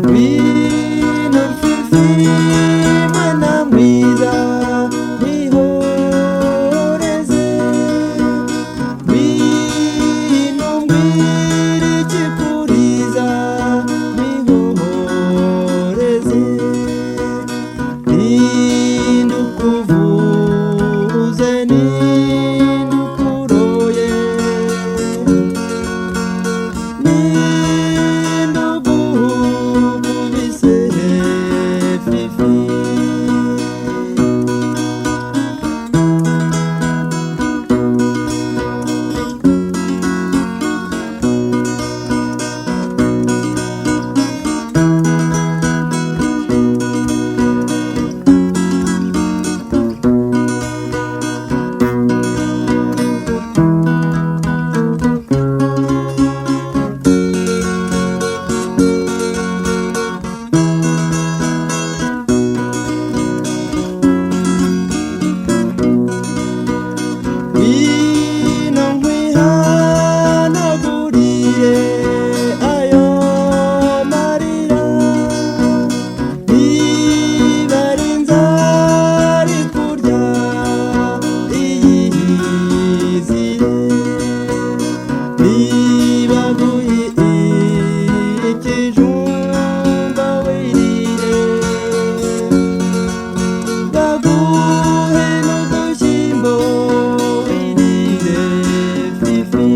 Ngwino Fifi mwana mwiza mwihoreze, ngwino mbwira ikikuriza mwihoreze, nindukuvuze nindukuroye, nindugukubise Fifi. Ngwino nkwihanagurire ayo marira, niba ari inzara ikurya iyizire, niba aguye ikijumba wirire, baguhe n'udushyimbo wirire Fifi.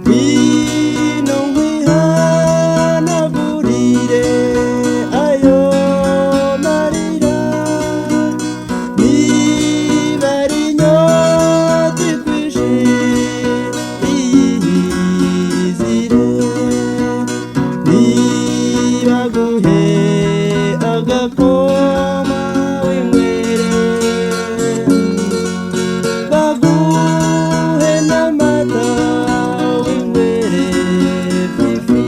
Ngwino nkwihanagurire ayo marira, niba ari inyota ikwishe iyizire, niba aguhe agakoma winywere, baguhe n'amata winywere Fifi.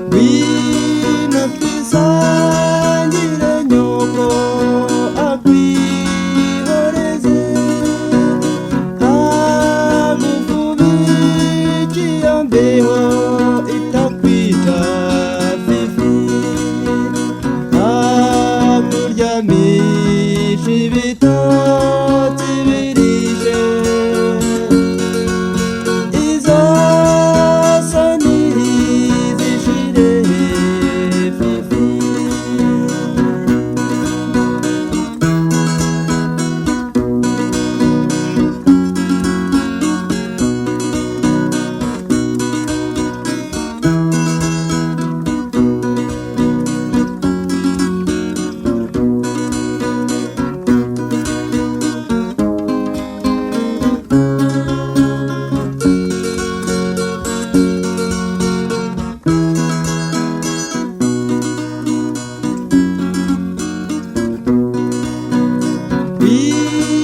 Ngwino twisangire nyoko akwihoreze, agukubikiye mbeho itakwica Fifi, akuryamisha ibitotsi birishe, izo soni zishire Fifi. Ngwino